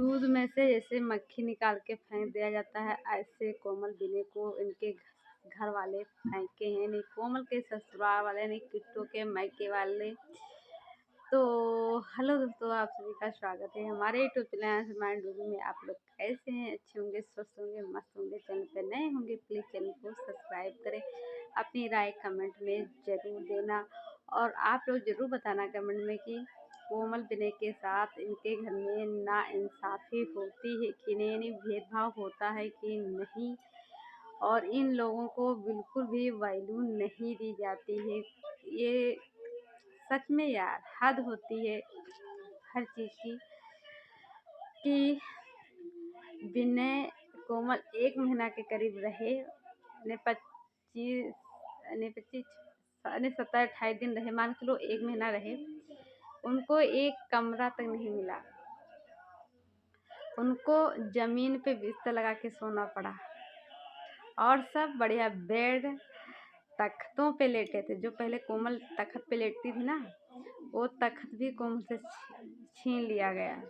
दूध में से जैसे मक्खी निकाल के फेंक दिया जाता है, ऐसे कोमल बिने को इनके घर वाले फेंके हैं। नहीं कोमल के ससुराल वाले, नहीं किट्टू के मायके वाले। तो हेलो दोस्तों, आप सभी का स्वागत है हमारे यूट्यूब चैनल माइंड डूबी में। आप लोग कैसे हैं? अच्छे होंगे, स्वस्थ होंगे, मस्त होंगे। चैनल पे नए होंगे प्लीज़ चैनल को सब्सक्राइब करें। अपनी राय कमेंट में ज़रूर देना और आप लोग ज़रूर बताना कमेंट में कि कोमल बिने के साथ इनके घर में नाइंसाफ़ी होती है कि नहीं, यानी भेदभाव होता है कि नहीं, और इन लोगों को बिल्कुल भी वैल्यू नहीं दी जाती है। ये सच में यार हद होती है हर चीज़ की कि विनय कोमल 1 महीना के करीब रहे, ने 25 ने 25 ने 27-28 दिन रहे, मान के चलो 1 महीना रहे। उनको एक कमरा तक नहीं मिला, उनको ज़मीन पे बिस्तर लगा के सोना पड़ा और सब बढ़िया बेड तख्तों पे लेटे थे। जो पहले कोमल तख्त पे लेटती थी ना, वो तख्त भी कोमल से छीन लिया गया।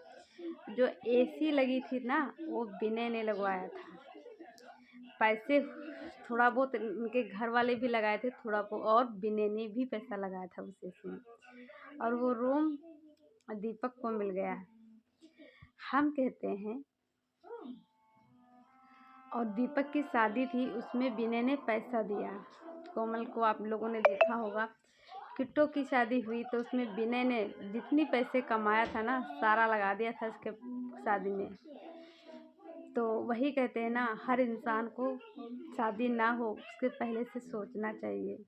जो एसी लगी थी ना, वो विनय ने लगवाया था। पैसे थोड़ा बहुत उनके घर वाले भी लगाए थे, थोड़ा बहुत, और विनय ने भी पैसा लगाया था उस एसी में। और वो रूम दीपक को मिल गया। हम कहते हैं, और दीपक की शादी थी, उसमें विनय ने पैसा दिया कोमल को। आप लोगों ने देखा होगा किट्टू की शादी हुई तो उसमें विनय ने जितनी पैसे कमाया था ना, सारा लगा दिया था उसके शादी में। तो वही कहते हैं ना, हर इंसान को शादी ना हो उसके पहले से सोचना चाहिए।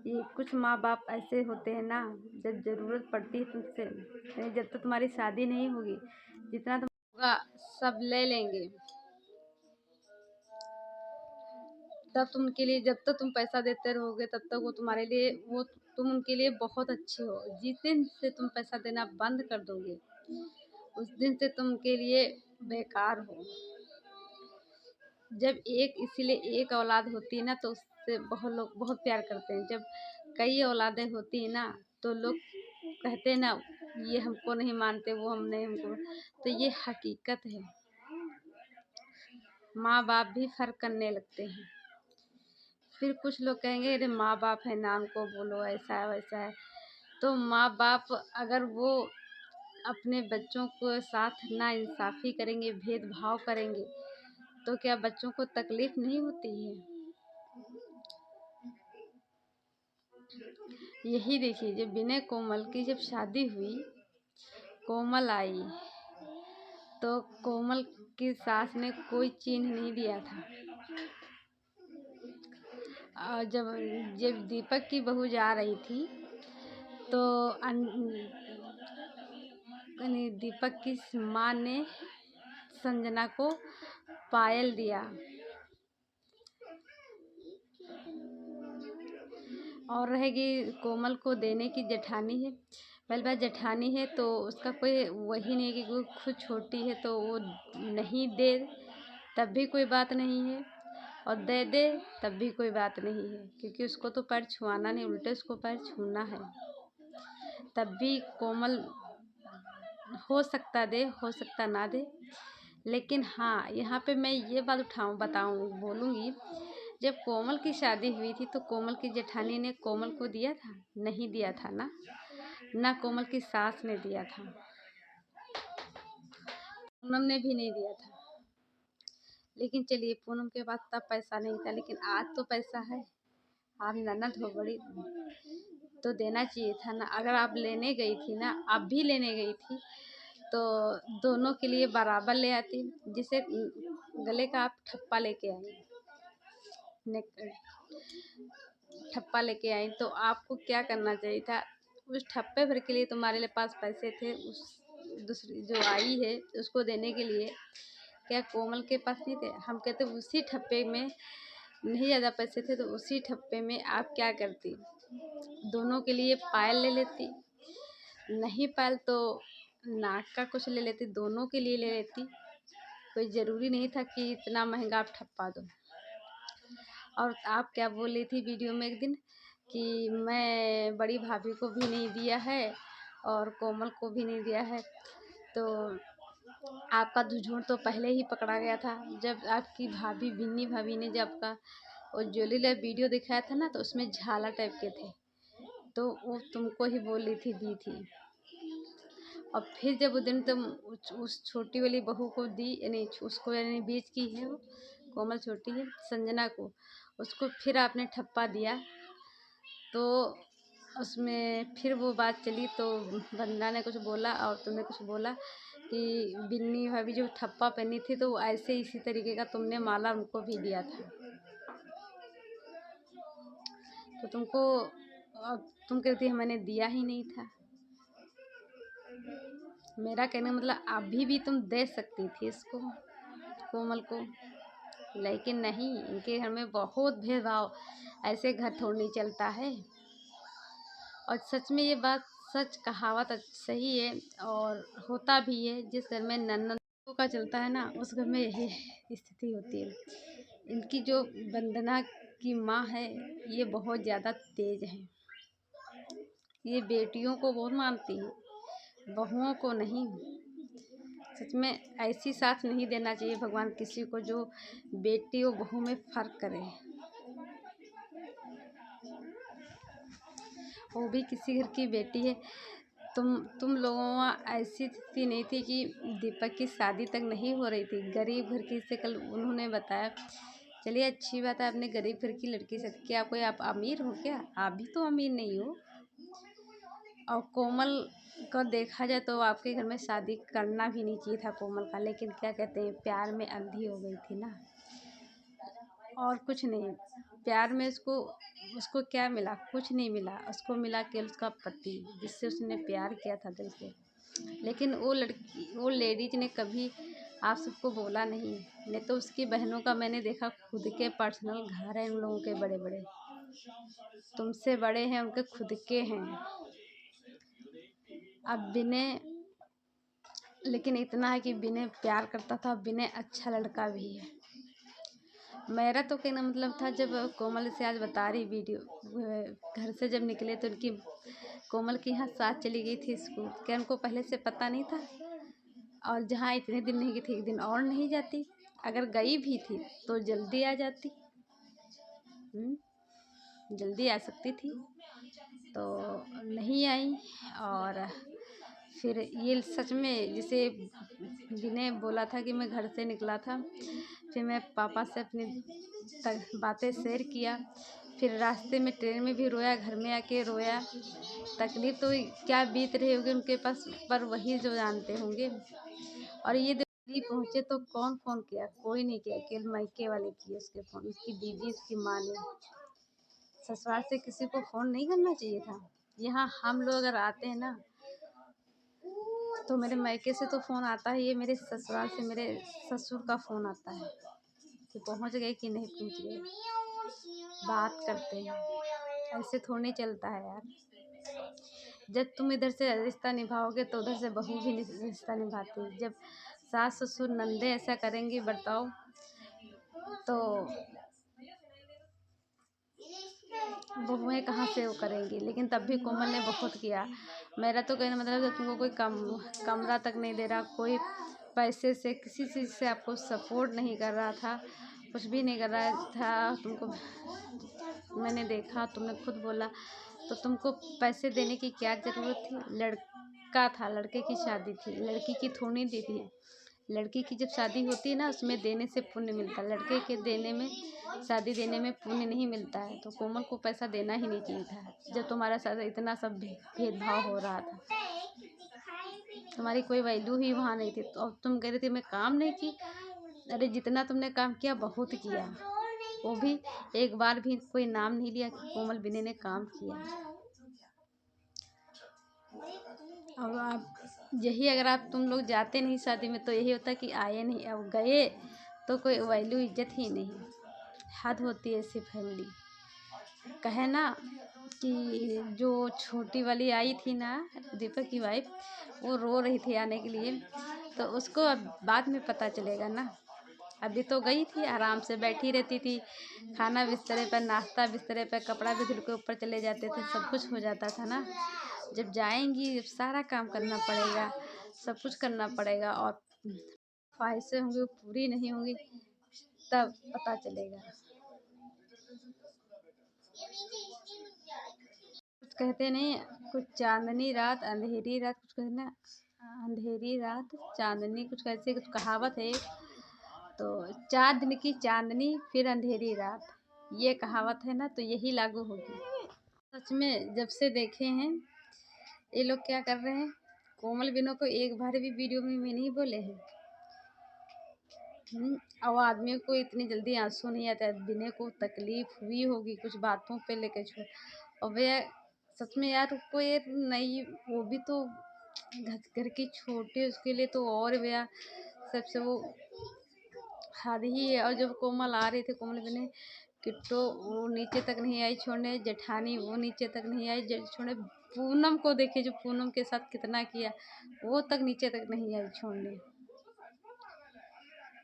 ये कुछ माँ बाप ऐसे होते हैं ना, जब ज़रूरत पड़ती है तुमसे, यानी जब तक तुम्हारी शादी नहीं होगी, जितना तुम होगा सब ले लेंगे। तब तुम उनके लिए, जब तक तुम पैसा देते रहोगे तब तक वो तुम्हारे लिए, वो तुम उनके लिए बहुत अच्छे हो। जिस दिन से तुम पैसा देना बंद कर दोगे, उस दिन से तुम उनके लिए बेकार हो। जब इसीलिए एक औलाद होती है ना, तो उससे बहुत लोग बहुत प्यार करते हैं। जब कई औलादें होती हैं ना, तो लोग कहते हैं ना, ये हमको नहीं मानते, वो हम नहीं हमको, तो ये हकीकत है। माँ बाप भी फर्क करने लगते हैं। फिर कुछ लोग कहेंगे अरे माँ बाप है ना, उनको बोलो, ऐसा है वैसा है। तो माँ बाप अगर वो अपने बच्चों को साथ नाइंसाफ़ी करेंगे, भेदभाव करेंगे, तो क्या बच्चों को तकलीफ़ नहीं होती है? यही देखिए, जब विनय कोमल की जब शादी हुई, कोमल आई तो कोमल की सास ने कोई चिन्ह नहीं दिया था। और जब जब दीपक की बहू जा रही थी तो दीपक की माँ ने संजना को पायल दिया। और रहेगी कोमल को देने की जेठानी है। पहली बात जेठानी है तो उसका कोई वही नहीं कि वो खुद छोटी है तो वो नहीं दे तब भी कोई बात नहीं है, और दे दे तब भी कोई बात नहीं है, क्योंकि उसको तो पैर छुआना नहीं, उल्टे उसको पैर छूना है। तब भी कोमल हो सकता दे, हो सकता ना दे। लेकिन हाँ, यहाँ पे मैं ये बात बोलूँगी, जब कोमल की शादी हुई थी तो कोमल की जेठानी ने कोमल को दिया था? नहीं दिया था ना, ना कोमल की सास ने दिया था, पूनम ने भी नहीं दिया था। लेकिन चलिए, पूनम के पास तब पैसा नहीं था, लेकिन आज तो पैसा है। आप ननद हो बड़ी, तो देना चाहिए था ना। अगर आप लेने गई थी ना, आप भी लेने गई थी, तो दोनों के लिए बराबर ले आती। जिसे गले का आप ठप्पा लेके आई, ठप्पा लेके आई, तो आपको क्या करना चाहिए था? उस ठप्पे भर के लिए तुम्हारे लिए पास पैसे थे, उस दूसरी जो आई है उसको देने के लिए क्या कोमल के पास नहीं थे? हम कहते उसी ठप्पे में नहीं ज़्यादा पैसे थे, तो उसी ठप्पे में आप क्या करती? दोनों के लिए पायल ले लेती, नहीं पायल तो नाक का कुछ ले लेती, दोनों के लिए ले लेती। कोई ज़रूरी नहीं था कि इतना महंगा आप ठप्पा दो। और आप क्या बोल रही थी वीडियो में एक दिन कि मैं बड़ी भाभी को भी नहीं दिया है और कोमल को भी नहीं दिया है। तो आपका झूठ तो पहले ही पकड़ा गया था। जब आपकी भाभी बिन्नी भाभी ने जब आपका वो ज्वेलरी लैब वीडियो दिखाया था ना, तो उसमें झाला टाइप के थे, तो वो तुमको ही बोली थी, दी थी। और फिर जब वो दिन तुम उस छोटी वाली बहू को दी, यानी उसको, यानी बीच की है वो, कोमल छोटी है, संजना को, उसको फिर आपने ठप्पा दिया, तो उसमें फिर वो बात चली, तो वंदना ने कुछ बोला और तुमने कुछ बोला कि बिन्नी भाभी जो ठप्पा पहनी थी, तो ऐसे इसी तरीके का तुमने माला उनको भी दिया था। तो तुमको, तुम कहती मैंने दिया ही नहीं था। मेरा कहने का मतलब अभी भी तुम दे सकती थी इसको, कोमल को, लेकिन नहीं, इनके घर में बहुत भेदभाव, ऐसे घर थोड़ी नहीं चलता है। और सच में ये बात सच, कहावत सही है और होता भी है। जिस घर में नन्नों का चलता है ना, उस घर में यही स्थिति होती है। इनकी जो वंदना की माँ है, ये बहुत ज़्यादा तेज है, ये बेटियों को बहुत मानती है, बहुओं को नहीं। सच में ऐसी साथ नहीं देना चाहिए भगवान किसी को जो बेटी और बहू में फ़र्क करे, वो भी किसी घर की बेटी है। तुम लोगों ऐसी स्थिति नहीं थी कि दीपक की शादी तक नहीं हो रही थी, गरीब घर की से, कल उन्होंने बताया। चलिए अच्छी बात है, आपने गरीब घर की लड़की से, क्या कोई आप अमीर हो क्या? आप भी तो अमीर नहीं हो। और कोमल को देखा जाए तो आपके घर में शादी करना भी नहीं चाहिए था कोमल का, लेकिन क्या कहते हैं, प्यार में अंधी हो गई थी ना, और कुछ नहीं। प्यार में उसको क्या मिला? कुछ नहीं मिला। उसको मिला केवल उसका पति, जिससे उसने प्यार किया था दिल से। लेकिन वो लेडीज ने कभी आप सबको बोला नहीं तो उसकी बहनों का मैंने देखा, खुद के पर्सनल घर हैं उन लोगों के, बड़े बड़े, तुमसे बड़े हैं, उनके खुद के हैं। अब विनय, लेकिन इतना है कि विनय प्यार करता था, विनय अच्छा लड़का भी है। मेरा तो कहना मतलब था, जब कोमल से आज बता रही वीडियो, घर से जब निकले तो उनकी कोमल के यहाँ साथ चली गई थी स्कूल, क्या उनको पहले से पता नहीं था? और जहाँ इतने दिन नहीं गई थी, एक दिन और नहीं जाती? अगर गई भी थी तो जल्दी आ जाती, जल्दी आ सकती थी, तो नहीं आई। और फिर ये सच में, जिसे विनय बोला था कि मैं घर से निकला था, फिर मैं पापा से अपनी बातें शेयर किया, फिर रास्ते में ट्रेन में भी रोया, घर में आके रोया। तकलीफ़ तो क्या बीत रही होगी उनके पास, पर वही जो जानते होंगे। और ये दिल्ली पहुँचे तो कौन फ़ोन किया? कोई नहीं किया, केवल मायके वाले किए उसके फ़ोन, उसकी दीदी, उसकी माँ ने। ससुराल से किसी को फ़ोन नहीं करना चाहिए था। यहाँ हम लोग अगर आते हैं ना, तो मेरे मायके से तो फ़ोन आता है, ये मेरे ससुराल से मेरे ससुर का फ़ोन आता है कि पहुँच गए कि नहीं पहुँच गए, बात करते हैं। ऐसे थोड़ी नहीं चलता है यार। जब तुम इधर से रिश्ता निभाओगे तो उधर से बहू भी रिश्ता निभाती है। जब सास ससुर नंदे ऐसा करेंगी बर्ताव, तो बहुएं कहाँ से वो करेंगी? लेकिन तब भी कोमल ने बहुत किया। मेरा तो कहने मतलब, जब तुमको कोई कमरा तक नहीं दे रहा, कोई पैसे से किसी चीज़ से आपको सपोर्ट नहीं कर रहा था, कुछ भी नहीं कर रहा था तुमको, मैंने देखा, तुमने खुद बोला, तो तुमको पैसे देने की क्या ज़रूरत थी? लड़का था, लड़के की शादी थी, लड़की की थोड़ी दी थी। लड़की की जब शादी होती है ना, उसमें देने से पुण्य मिलता है, लड़के के देने में, शादी देने में पुण्य नहीं मिलता है। तो कोमल को पैसा देना ही नहीं चाहिए था, जब तुम्हारा साथ इतना सब भेदभाव हो रहा था, तुम्हारी कोई वैल्यू ही वहाँ नहीं थी। तो अब तुम कह रही थी मैं काम नहीं की, अरे जितना तुमने काम किया बहुत किया, वो भी एक बार भी कोई नाम नहीं लिया कि कोमल विनय ने काम किया। अब आप यही, अगर आप तुम लोग जाते नहीं शादी में, तो यही होता कि आए नहीं, अब गए तो कोई वैल्यू इज्जत ही नहीं। हद होती है ऐसी फैमिली। कहे ना कि जो छोटी वाली आई थी ना, दीपक की वाइफ, वो रो रही थी आने के लिए, तो उसको अब बाद में पता चलेगा ना। अभी तो गई थी, आराम से बैठी रहती थी, खाना बिस्तरे पर, नाश्ता बिस्तरे पर, कपड़ा भी धुल के ऊपर चले जाते थे, सब कुछ हो जाता था ना। जब जाएंगी, जब सारा काम करना पड़ेगा, सब कुछ करना पड़ेगा, और ख्वाहिशें होंगी वो पूरी नहीं होंगी तब पता चलेगा। कुछ कहते नहीं, कुछ चांदनी रात अंधेरी रात, कुछ कहते ना, अंधेरी रात चांदनी, कुछ कैसे कुछ कहावत है। तो 4 दिन की चांदनी फिर अंधेरी रात, ये कहावत है ना, तो यही लागू होगी। सच में जब से देखे हैं ये लोग क्या कर रहे हैं, कोमल बिनो को एक बार भी वीडियो में नहीं बोले हैं। और आदमियों को इतनी जल्दी आंसू नहीं आता है, बिने को तकलीफ हुई होगी कुछ बातों पे लेकर छोड़। और वे सच में यार को ये नहीं, वो भी तो घर की छोटी, उसके लिए तो और वे सबसे वो हद ही है। और जब कोमल आ रही थी, कोमल बिने किट्टो वो नीचे तक नहीं आई छोड़ने, जेठानी वो नीचे तक नहीं आई छोड़ने, पूनम को देखिए जो पूनम के साथ कितना किया, वो तक नीचे तक नहीं आई छोड़ने,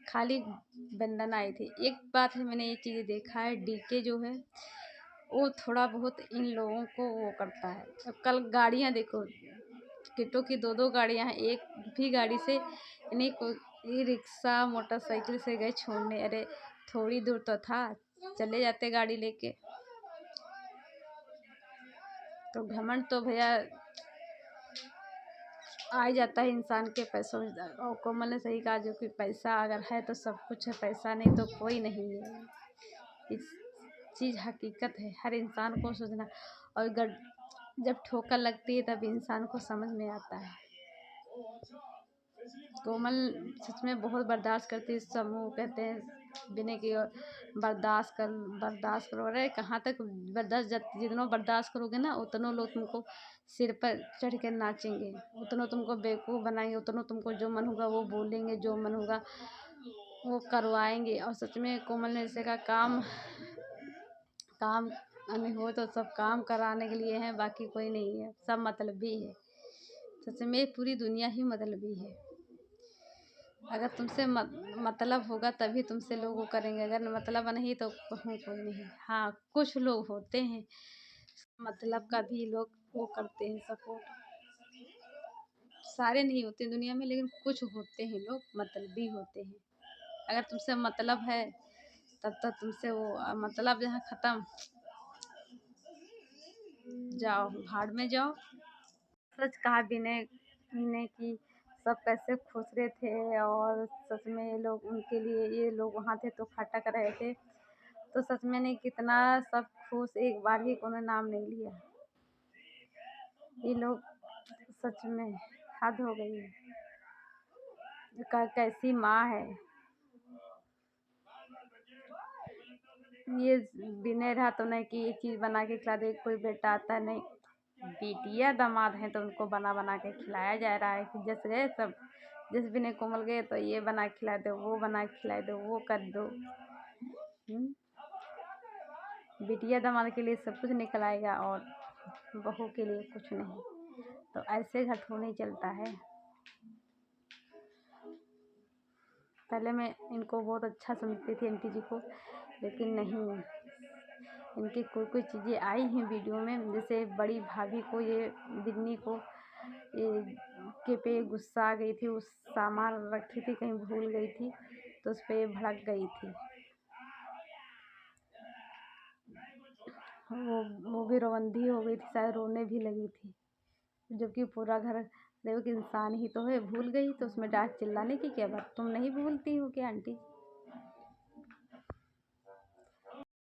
खाली बंदना आई थी। एक बात है, मैंने ये चीज़ देखा है, डीके जो है वो थोड़ा बहुत इन लोगों को वो करता है। अब कल गाड़ियाँ देखो, किट्टो की 2-2 गाड़ियाँ हैं, एक भी गाड़ी से इन्हीं को ई रिक्शा मोटरसाइकिल से गए छोड़ने। अरे थोड़ी दूर तो था, चले जाते गाड़ी लेके। तो घमंड तो भैया आ जाता है इंसान के पैसों में। और कोमल ने सही कहा, जो कि पैसा अगर है तो सब कुछ है, पैसा नहीं तो कोई नहीं है। इस चीज़ हकीकत है, हर इंसान को सोचना। और जब ठोकर लगती है तब इंसान को समझ में आता है। कोमल सच में बहुत बर्दाश्त करती है। समूह कहते हैं बिने की, और बर्दाश्त करो। अरे कहाँ तक बर्दाश्त, जितना बर्दाश्त करोगे ना उतना लोग तुमको सिर पर चढ़ के नाचेंगे, उतना तुमको बेवकूफ़ बनाएंगे, उतना तुमको जो मन होगा वो बोलेंगे, जो मन होगा वो करवाएंगे। और सच में कोमल ने जैसे का काम नहीं हो तो सब काम कराने के लिए हैं, बाकी कोई नहीं है, सब मतलबी है। सच में पूरी दुनिया ही मतलबी है। अगर तुमसे मतलब होगा तभी तुमसे लोग वो करेंगे, अगर मतलब नहीं तो कोई नहीं। हाँ कुछ लोग होते हैं मतलब का भी लोग वो करते हैं सपोर्ट, सारे नहीं होते दुनिया में, लेकिन कुछ होते हैं लोग मतलबी होते हैं। अगर तुमसे मतलब है तब तक तुमसे वो मतलब जहाँ ख़त्म, जाओ भाड़ में जाओ। सच कहा विनय ने कि सब कैसे खुश रहे थे, और सच में ये लोग उनके लिए, ये लोग वहाँ थे तो खटक रहे थे, तो सच में नहीं कितना सब खुश, एक बार ही कोनो नाम नहीं लिया। ये लोग सच में हद हो गई है। कैसी माँ है ये, विनय रहा तो नहीं कि ये चीज़ बना के खिला दे, कोई बेटा आता है नहीं, बेटियाँ दामाद हैं तो उनको बना बना के खिलाया जा रहा है कि जस गए सब, जिस विनय कोमल गए तो ये बना के खिला दो, वो बना के खिला दो, वो कर दो। बिटिया दामाद के लिए सब कुछ निकल आएगा और बहू के लिए कुछ नहीं, तो ऐसे घर थोड़ी चलता है। पहले मैं इनको बहुत अच्छा समझती थी आंटी जी को, लेकिन नहीं, इनकी कोई चीज़ें आई हैं वीडियो में, जैसे बड़ी भाभी को, ये बिन्नी को ये के पे गुस्सा आ गई थी, उस सामान रखी थी कहीं भूल गई थी तो उस पर भड़क गई थी। वो भी रोंदी हो गई थी, शायद रोने भी लगी थी, जबकि पूरा घर देखो कि इंसान ही तो है, भूल गई तो उसमें डांट चिल्लाने की क्या बात, तुम नहीं भूलती हो क्या आंटी।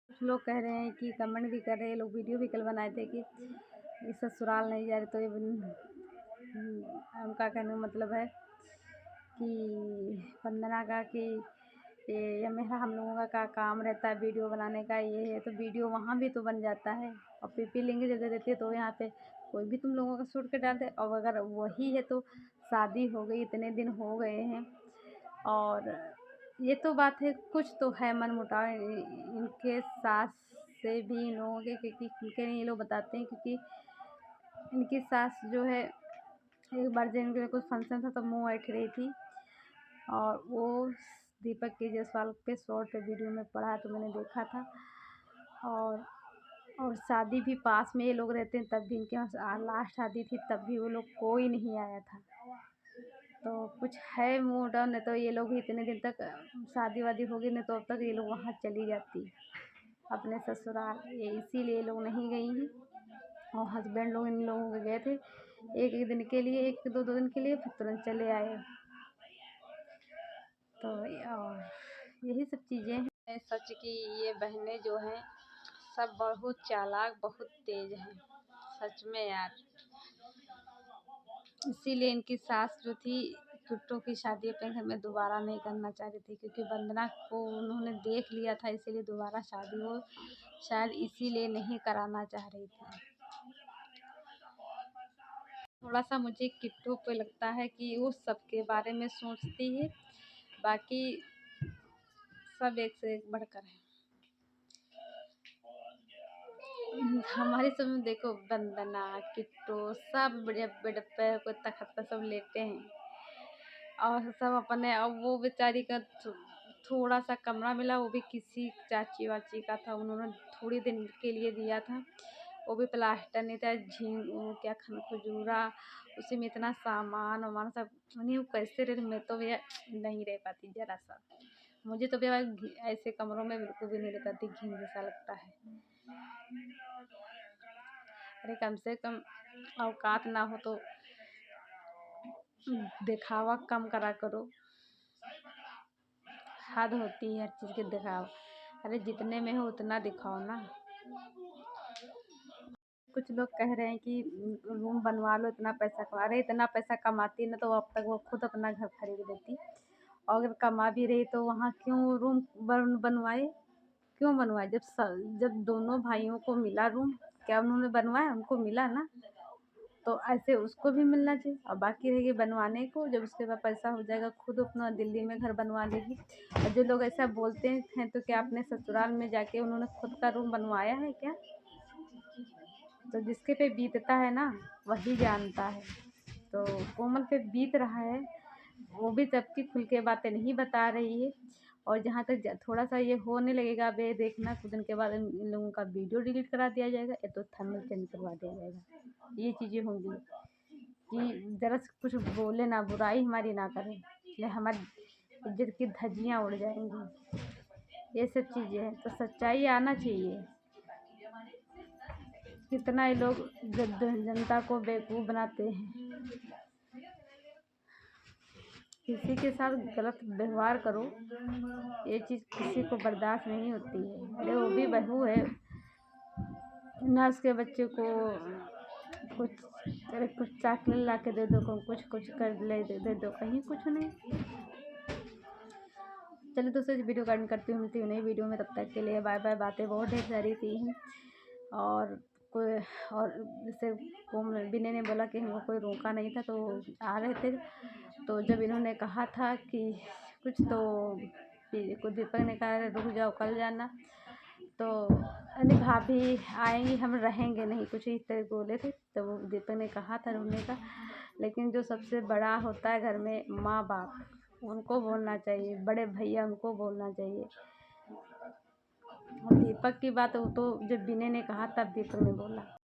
कुछ लोग कह रहे हैं कि कमेंट भी कर रहे हैं लोग, वीडियो भी कल बनाए थे कि ये ससुराल नहीं जा रहे, तो ये उनका कहने का मतलब है कि वंदना का कि ये मेरा हम लोगों का काम रहता है वीडियो बनाने का, ये है तो वीडियो वहाँ भी तो बन जाता है, और पीपी लिंक जगह देती है तो यहाँ पे कोई भी तुम लोगों का शूट कर डालते। और अगर वही है तो शादी हो गई, इतने दिन हो गए हैं, और ये तो बात है, कुछ तो है मनमुटाव इनके सास से भी इन लोगों के, क्योंकि इनके ये लोग बताते हैं, क्योंकि इनकी सास जो है, एक बार जब इनके कुछ फंक्शन था तो मुँह ऐठ रही थी, और वो दीपक केजरीवाल पे शॉर्ट पे वीडियो में पढ़ा तो मैंने देखा था। और शादी भी पास में ये लोग रहते हैं, तब भी इनके यहाँ लास्ट शादी थी तब भी वो लोग कोई नहीं आया था, तो कुछ है मूड और, नहीं तो ये लोग इतने दिन तक शादी वादी होगी, नहीं तो अब तक ये लोग वहाँ चली जाती अपने ससुराल। ये इसीलिए ये लोग नहीं गई हैं। और हस्बैंड लोग इन लोगों के गए थे एक एक दिन के लिए, एक दो दो दिन के लिए, फिर तुरंत चले आए। तो और यही सब चीज़ें हैं। सच की ये बहनें जो हैं सब बहुत चालाक, बहुत तेज हैं सच में यार। इसीलिए इनकी सास जो थी किट्टू की शादी अपने घर में दोबारा नहीं करना चाह रही थी, क्योंकि वंदना को उन्होंने देख लिया था, इसीलिए दोबारा शादी वो शायद इसीलिए नहीं कराना चाह रही थी। थोड़ा सा मुझे किट्टू पे लगता है कि वो सबके बारे में सोचती है, बाकी सब एक से एक बढ़कर है। हमारे समय में देखो वंदना, किट्टू सब बड़े बड़े पे कोई तखत सब लेते हैं और सब अपने। अब वो बेचारी का थोड़ा सा कमरा मिला, वो भी किसी चाची वाची का था, उन्होंने थोड़ी दिन के लिए दिया था, वो भी प्लास्टर नहीं था, झींग वो क्या खजूरा, उसी में इतना सामान वामान सब नहीं। वो कैसे रहे, मैं तो भैया नहीं रह पाती जरा सा। मुझे तो भैया ऐसे कमरों में बिल्कुल भी नहीं रह पाती, घिन जैसा लगता है। अरे कम से कम औकात ना हो तो दिखावा कम करा करो। हद होती है हर चीज़ की दिखावा। अरे जितने में हो उतना दिखाओ ना। कुछ लोग कह रहे हैं कि रूम बनवा लो, इतना पैसा कमा रहे, इतना पैसा कमाती ना तो अब तक वो खुद अपना घर खरीद लेती। और अगर कमा भी रही तो वहाँ क्यों रूम बनवाए, क्यों बनवाए? जब दोनों भाइयों को मिला रूम, क्या उन्होंने बनवाया? उनको मिला ना, तो ऐसे उसको भी मिलना चाहिए। और बाकी रहेगी बनवाने को, जब उसके पास पैसा हो जाएगा खुद अपना दिल्ली में घर बनवा लेगी। और जो लोग ऐसा बोलते हैं तो क्या अपने ससुराल में जाके उन्होंने खुद का रूम बनवाया है क्या? तो जिसके पे बीतता है ना वही जानता है। तो कोमल पे बीत रहा है, वो भी सबकी खुल के बातें नहीं बता रही है। और जहाँ तक थोड़ा सा ये होने लगेगा, बे देखना कुछ दिन के बाद इन लोगों का वीडियो डिलीट करा दिया जाएगा या तो थंबनेल चेंज करवा दिया जाएगा। ये चीज़ें होंगी कि ज़रा कुछ बोले ना, बुराई हमारी ना करें, या हमारी इज्जत की धज्जियाँ उड़ जाएंगी। ये सब चीज़ें हैं, तो सच्चाई आना चाहिए। कितना ये लोग जनता को बेवकूफ़ बनाते हैं। किसी के साथ गलत व्यवहार करो, ये चीज़ किसी को बर्दाश्त नहीं होती है। अरे वो भी बहू है ना, उसके बच्चे को कुछ, अरे कुछ चॉकलेट ला के दे दो, कुछ कुछ कर ले दे दो, कहीं कुछ नहीं। चलिए दोस्तों, इस वीडियो का एंड करती हूँ, मिलती हूँ नई वीडियो में, तब तक के लिए बाय बाय। बातें बहुत ढेर सारी थी और कोई, और जैसे बिने ने बोला कि हमको कोई रोका नहीं था, तो आ रहे थे, तो जब इन्होंने कहा था कि कुछ, तो दीपक ने कहा रुक जाओ कल जाना, तो अरे भाभी आएंगी हम रहेंगे नहीं, कुछ इस तरह बोले थे। तो वो दीपक ने कहा था रुकने का, लेकिन जो सबसे बड़ा होता है घर में माँ बाप, उनको बोलना चाहिए, बड़े भैया उनको बोलना चाहिए। और दीपक की बात, वो तो जब बिने ने कहा तब दीपक ने बोला।